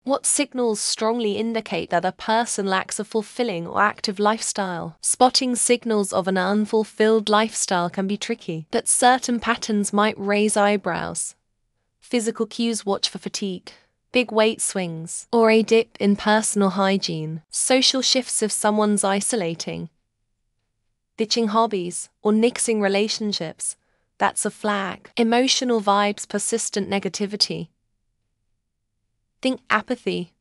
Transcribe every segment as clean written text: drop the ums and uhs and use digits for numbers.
What signals strongly indicate that a person lacks a fulfilling or active lifestyle? Spotting signals of an unfulfilled lifestyle can be tricky, but certain patterns might raise eyebrows. Physical cues: watch for fatigue, big weight swings, or a dip in personal hygiene. Social shifts: if someone's isolating, ditching hobbies, or nixing relationships, that's a flag. Emotional vibes: persistent negativity. Think apathy,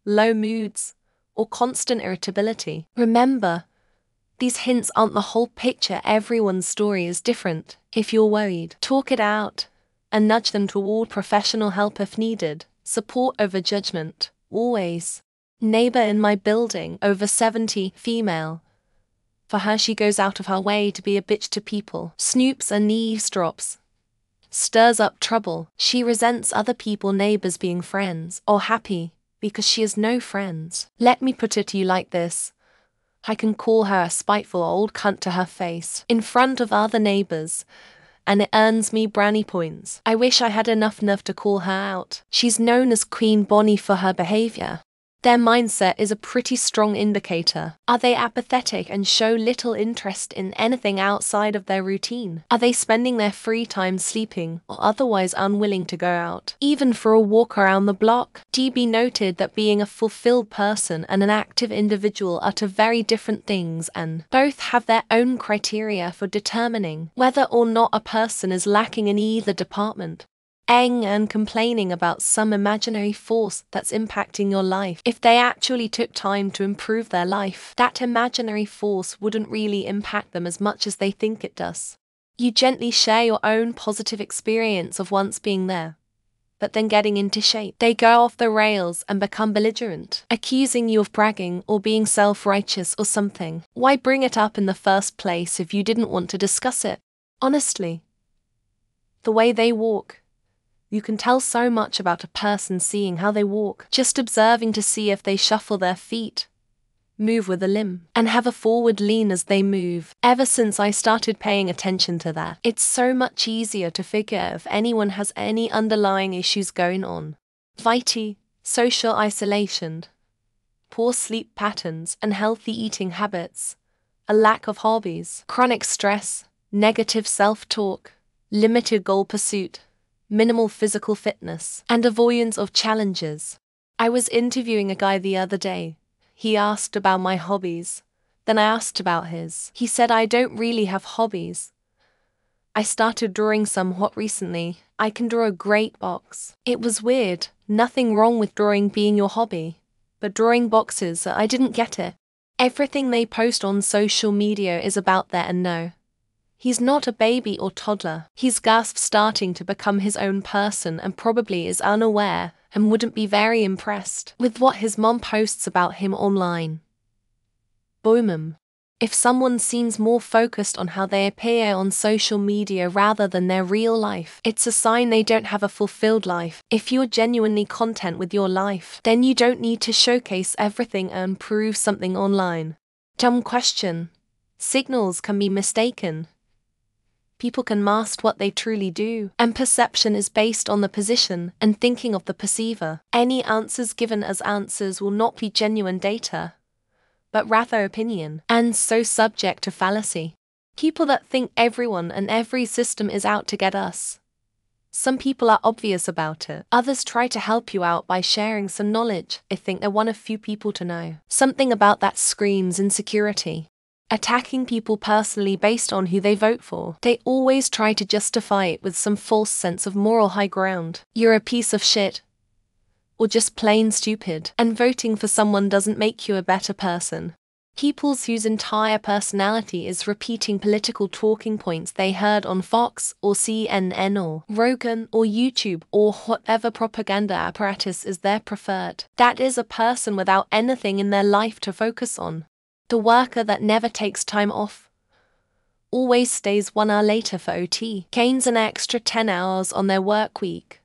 low moods, or constant irritability. Remember, these hints aren't the whole picture. Everyone's story is different. If you're worried, talk it out and nudge them toward professional help if needed. Support over judgment, always. Neighbor in my building, over 70, female. For her, she goes out of her way to be a bitch to people, snoops and eavesdrops, stirs up trouble. She resents other people, neighbors being friends or happy because she has no friends. Let me put it to you like this: I can call her a spiteful old cunt to her face in front of other neighbors, and it earns me brownie points. I wish I had enough nerve to call her out. She's known as Queen Bonnie for her behavior. Their mindset is a pretty strong indicator. Are they apathetic and show little interest in anything outside of their routine? Are they spending their free time sleeping or otherwise unwilling to go out, even for a walk around the block? DB noted that being a fulfilled person and an active individual are two very different things, and both have their own criteria for determining whether or not a person is lacking in either department. And complaining about some imaginary force that's impacting your life. If they actually took time to improve their life, that imaginary force wouldn't really impact them as much as they think it does. You gently share your own positive experience of once being there, but then getting into shape. They go off the rails and become belligerent, accusing you of bragging or being self-righteous or something. Why bring it up in the first place if you didn't want to discuss it? Honestly, the way they walk, you can tell so much about a person seeing how they walk, just observing to see if they shuffle their feet, move with a limb, and have a forward lean as they move. Ever since I started paying attention to that, it's so much easier to figure if anyone has any underlying issues going on. Vitae, social isolation, poor sleep patterns, unhealthy eating habits, a lack of hobbies, chronic stress, negative self-talk, limited goal pursuit, minimal physical fitness, and avoidance of challenges. I was interviewing a guy the other day. He asked about my hobbies. Then I asked about his. He said, I don't really have hobbies. I started drawing somewhat recently. I can draw a great box. It was weird. Nothing wrong with drawing being your hobby. But drawing boxes, I didn't get it. Everything they post on social media is about that, and no. He's not a baby or toddler. He's just starting to become his own person and probably is unaware and wouldn't be very impressed with what his mom posts about him online. Boom. If someone seems more focused on how they appear on social media rather than their real life, it's a sign they don't have a fulfilled life. If you're genuinely content with your life, then you don't need to showcase everything and prove something online. Dumb question. Signals can be mistaken. People can mask what they truly do, and perception is based on the position and thinking of the perceiver. Any answers given as answers will not be genuine data, but rather opinion, and so subject to fallacy. People that think everyone and every system is out to get us. Some people are obvious about it. Others try to help you out by sharing some knowledge. I think they're one of few people to know. Something about that screams insecurity. Attacking people personally based on who they vote for. They always try to justify it with some false sense of moral high ground. You're a piece of shit. Or just plain stupid. And voting for someone doesn't make you a better person. People whose entire personality is repeating political talking points they heard on Fox or CNN or Rogan or YouTube or whatever propaganda apparatus is their preferred. That is a person without anything in their life to focus on. The worker that never takes time off, always stays 1 hour later for OT, gains an extra 10 hours on their work week,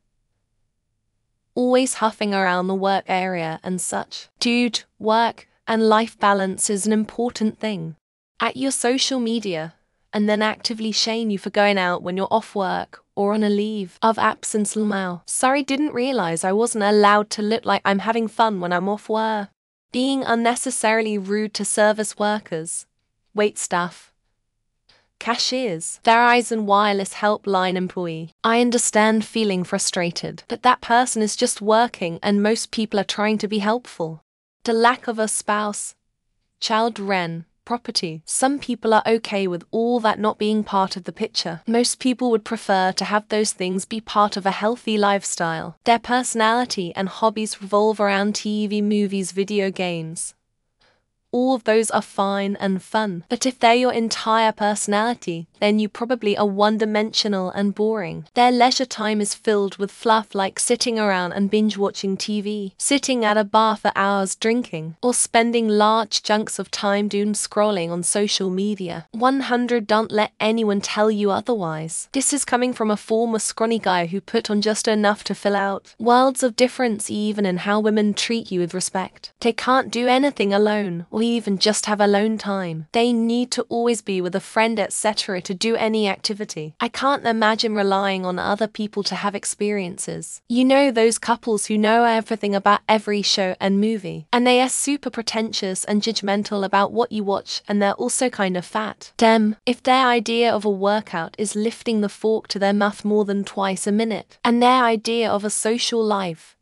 always huffing around the work area and such. Dude, work and life balance is an important thing. At your social media, and then actively shame you for going out when you're off work or on a leave of absence. Lmao. Sorry, didn't realize I wasn't allowed to look like I'm having fun when I'm off work. Being unnecessarily rude to service workers, wait staff, cashiers, Verizon Wireless helpline employee. I understand feeling frustrated, but that person is just working and most people are trying to be helpful. The lack of a spouse, child, rent, property. Some people are okay with all that not being part of the picture. Most people would prefer to have those things be part of a healthy lifestyle. Their personality and hobbies revolve around TV, movies, video games. All of those are fine and fun, but if they're your entire personality, then you probably are one-dimensional and boring. Their leisure time is filled with fluff like sitting around and binge-watching TV, sitting at a bar for hours drinking, or spending large chunks of time doom scrolling on social media. 100. Don't let anyone tell you otherwise. This is coming from a former scrawny guy who put on just enough to fill out. Worlds of difference even in how women treat you with respect. They can't do anything alone, or even just have alone time. They need to always be with a friend, etc. to do any activity. I can't imagine relying on other people to have experiences. You know those couples who know everything about every show and movie, and they are super pretentious and judgmental about what you watch, and they're also kind of fat. Them, if their idea of a workout is lifting the fork to their mouth more than twice a minute, and their idea of a social life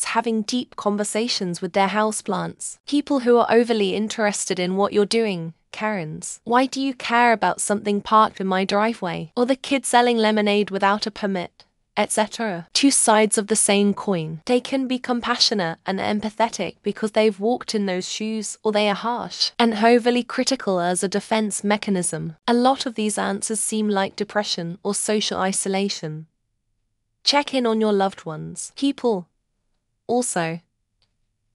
having deep conversations with their houseplants. People who are overly interested in what you're doing. Karens. Why do you care about something parked in my driveway? Or the kid selling lemonade without a permit? Etc. Two sides of the same coin. They can be compassionate and empathetic because they've walked in those shoes, or they are harsh and overly critical as a defense mechanism. A lot of these answers seem like depression or social isolation. Check in on your loved ones. People. Also,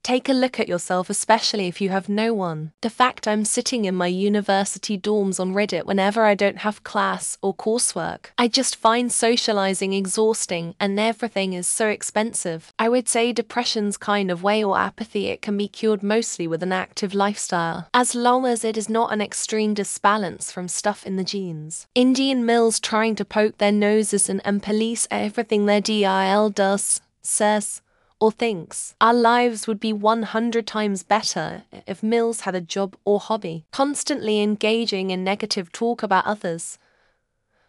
take a look at yourself, especially if you have no one. The fact I'm sitting in my university dorms on Reddit whenever I don't have class or coursework. I just find socializing exhausting and everything is so expensive. I would say depression's kind of way, or apathy. It can be cured mostly with an active lifestyle, as long as it is not an extreme disbalance from stuff in the genes. Indian mills trying to poke their noses in and police everything their DIL does, says, or thinks. Our lives would be 100 times better if Mills had a job or hobby, constantly engaging in negative talk about others.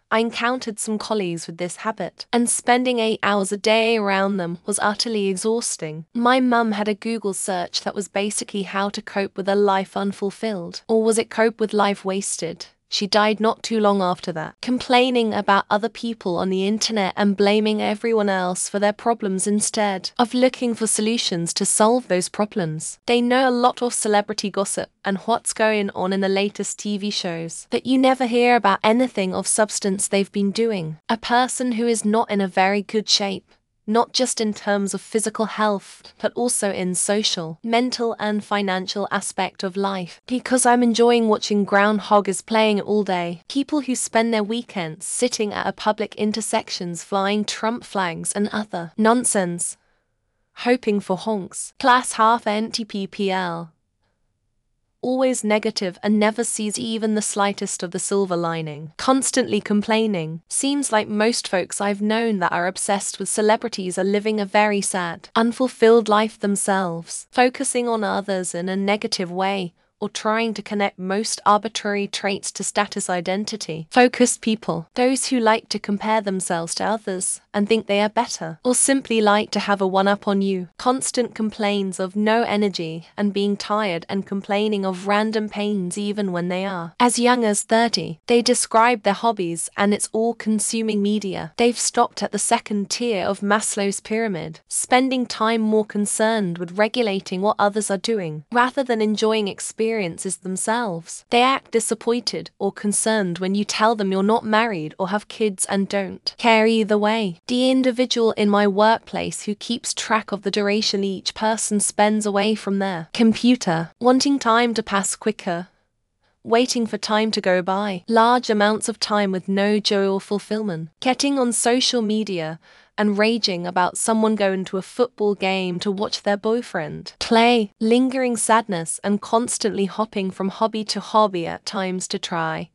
I encountered some colleagues with this habit, and spending 8 hours a day around them was utterly exhausting. My mum had a Google search that was basically how to cope with a life unfulfilled, or was it cope with life wasted? She died not too long after that, complaining about other people on the internet and blaming everyone else for their problems instead of looking for solutions to solve those problems. They know a lot of celebrity gossip and what's going on in the latest TV shows, but you never hear about anything of substance they've been doing. A person who is not in a very good shape, not just in terms of physical health, but also in social, mental and financial aspect of life. Because I'm enjoying watching Groundhog is playing all day. People who spend their weekends sitting at a public intersections flying Trump flags and other nonsense, hoping for honks. Class half empty PPL. Always negative and never sees even the slightest of the silver lining. Constantly complaining. Seems like most folks I've known that are obsessed with celebrities are living a very sad, unfulfilled life themselves, focusing on others in a negative way, or trying to connect most arbitrary traits to status identity. Focused people. Those who like to compare themselves to others and think they are better, or simply like to have a one-up on you. Constant complaints of no energy and being tired and complaining of random pains even when they are as young as 30. They describe their hobbies and it's all consuming media. They've stopped at the second tier of Maslow's pyramid, spending time more concerned with regulating what others are doing, rather than enjoying experiences themselves. They act disappointed or concerned when you tell them you're not married or have kids and don't care either way. The individual in my workplace who keeps track of the duration each person spends away from their computer, wanting time to pass quicker, waiting for time to go by, large amounts of time with no joy or fulfillment, getting on social media and raging about someone going to a football game to watch their boyfriend play, lingering sadness and constantly hopping from hobby to hobby at times to try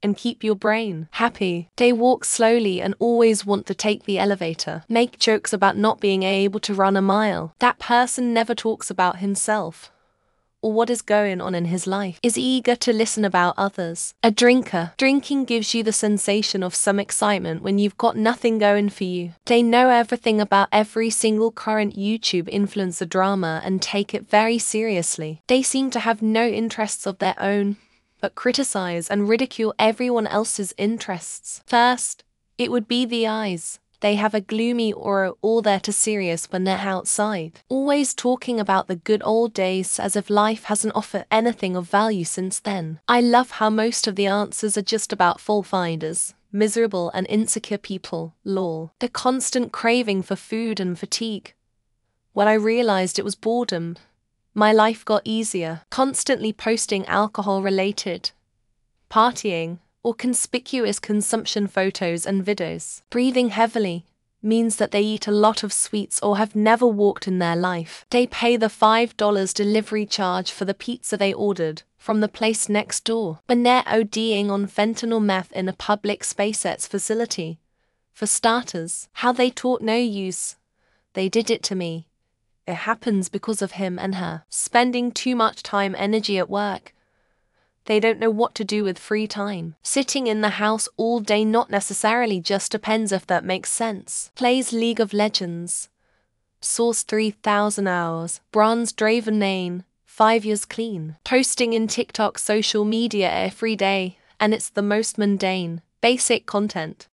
and keep your brain happy. They walk slowly and always want to take the elevator. Make jokes about not being able to run a mile. That person never talks about himself or what is going on in his life, is eager to listen about others. A drinker. Drinking gives you the sensation of some excitement when you've got nothing going for you. They know everything about every single current YouTube influencer drama and take it very seriously. They seem to have no interests of their own, but criticize and ridicule everyone else's interests. First, it would be the eyes. They have a gloomy aura, all there to serious when they're outside, always talking about the good old days as if life hasn't offered anything of value since then. I love how most of the answers are just about fault finders, miserable and insecure people, lol. The constant craving for food and fatigue. When I realized it was boredom, my life got easier. Constantly posting alcohol-related, partying, or conspicuous consumption photos and videos. Breathing heavily means that they eat a lot of sweets or have never walked in their life. They pay the $5 delivery charge for the pizza they ordered from the place next door. When they're ODing on fentanyl meth in a public SpaceX facility. For starters, how they taught no use. They did it to me. It happens because of him and her. Spending too much time, energy at work. They don't know what to do with free time. Sitting in the house all day not necessarily just depends if that makes sense. Plays League of Legends. Source 3,000 hours. Bronze Draven 5 years clean. Posting in TikTok social media every day, and it's the most mundane, basic content.